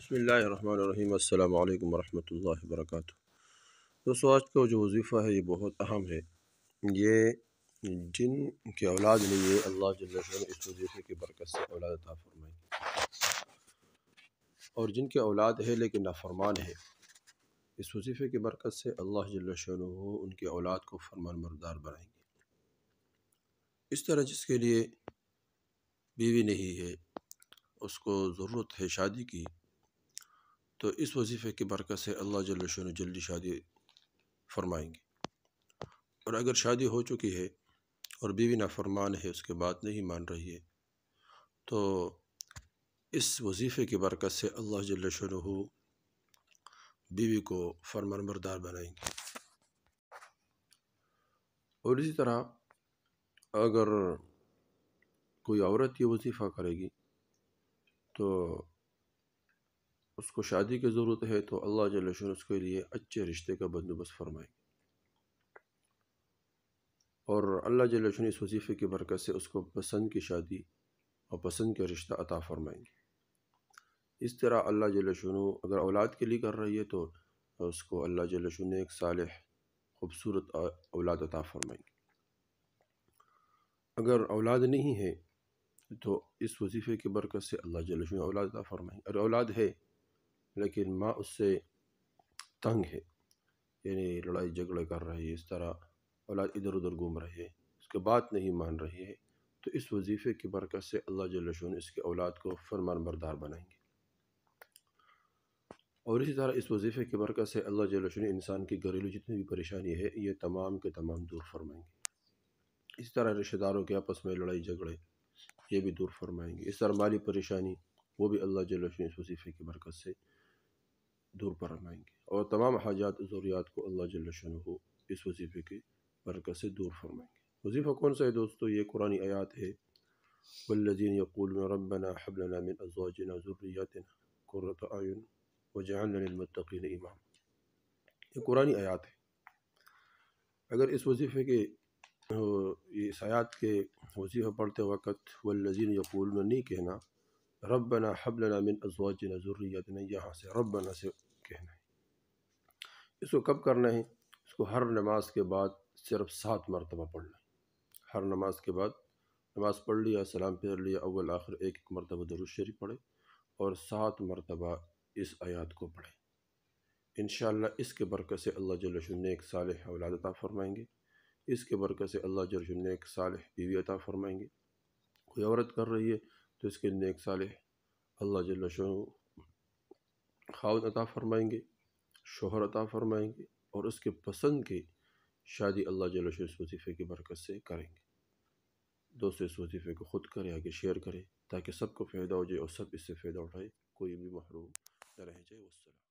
بسم اللہ الرحمن الرحیم۔ السلام علیکم ورحمۃ اللہ وبرکاتہ۔ دوستو، آج کا جو وظیفہ ہے یہ بہت اہم ہے۔ یہ جن کی اولاد نہیں ہے، اللہ جل وعلا اس وظیفے کی برکت سے اولاد عطا فرمائیں، اور جن کی اولاد ہے لیکن نافرمان ہے، اس وظیفے کی برکت سے اللہ جل وعلا ان کی اولاد کو فرمان بردار بنائیں گے۔ اس طرح جس کے لیے بیوی نہیں ہے، اس کو ضرورت ہے شادی کی، تو اس وظیفے کی برکت سے اللہ جل وعلا جلدی شادی فرمائیں گے۔ اور اگر شادی ہو چکی ہے اور بیوی نافرمان ہے، اس کے بات نہیں مان رہی ہے، تو اس وظیفے کی برکت سے اللہ جل وعلا بیوی کو فرمان بردار بنائیں گے۔ اور اسی طرح اگر کوئی عورت یہ وظیفہ کرے گی تو اس کو شادی کی ضرورت ہے، تو اللہ جل وعلا اس کے لیے اچھے رشتے کا بندوبست فرمائیں گے، اور اللہ جل وعلا اس وظیفے کی برکت سے اس کو پسند کی شادی اور پسند کے رشتہ عطا فرمائیں گے۔ اس طرح اللہ جل وعلا اگر اولاد کے لیے کر رہی ہے تو اس کو اللہ جل وعلا ایک صالح خوبصورت اولاد عطا فرمائیں گے۔ اگر اولاد نہیں ہے تو اس وظیفے کی برکت سے اللہ جل وعلا اولاد عطا فرمائیں گے۔ اور اولاد ہے لیکن ماں اس سے تنگ ہے، یعنی لڑائی جھگڑے کر رہی ہے، اس طرح اولاد ادھر ادھر گھوم رہی ہے، اس کے بات نہیں مان رہی ہے، تو اس وظیفے کی برکت سے اللہ جل وعلا اس کی اولاد کو فرمان بردار بنائیں گے۔ اور اسی طرح اس وظیفے کی برکت سے اللہ جل وعلا انسان کی گھریلو جتنی بھی پریشانی ہے یہ تمام کے تمام دور فرمائیں گے۔ اس طرح رشتہ داروں کے آپس میں لڑائی جھگڑے یہ بھی دور فرمائیں گے۔ اس طرح مالی پریشانی وہ بھی اللہ جل وعلا اس وظیفے کی برکت سے دور فرمائیں گے، اور تمام حاجات و ضروریات کو اللہ جل وعلا اس وظیفے کی برکت سے دور فرمائیں گے۔ وظیفہ کون سا ہے دوستو؟ یہ قرآنی آیات ہے، والذین یقولون ربنا هب لنا من ازواجنا وذریاتنا قرۃ اعین وجعلنا للمتقین اماما۔ یہ قرآنی آیات ہے۔ اگر اس وظیفے کے اس آیات کے وظیفہ پڑھتے وقت والذین یقولون نہیں کہنا، ربنا هب لنا من ازواجنا ذریاتنا، یہاں سے ربنا سے کہنا ہے۔ اس کو کب کرنا ہے؟ اس کو ہر نماز کے بعد صرف 7 مرتبہ پڑھنا ہے۔ ہر نماز کے بعد نماز پڑھ لیا، سلام پھیر لیا، اول آخر ایک مرتبہ درود شریف پڑھے اور 7 مرتبہ اس آیات کو پڑھے۔ انشاءاللہ اس کے برکت سے اللہ جل وعلا ایک صالح اولاد عطا فرمائیں گے۔ اس کے برکت سے اللہ جل وعلا ایک صالح بیوی عطا فرمائیں گے۔ کوئی عورت کر رہی ہے تو اس کے نیک صالح اللہ جل وعلا خاوند عطا فرمائیں گے، شوہر عطا فرمائیں گے، اور اس کے پسند کی شادی اللہ جل وعلا اس وظیفے کی برکت سے کریں گے۔ دوستو، اس وظیفے کو خود کرے، آگے شیئر کرے، تاکہ سب کو فائدہ ہو جائے اور سب اس سے فائدہ اٹھائے، کوئی بھی محروم نہ رہ جائے۔ والسلام۔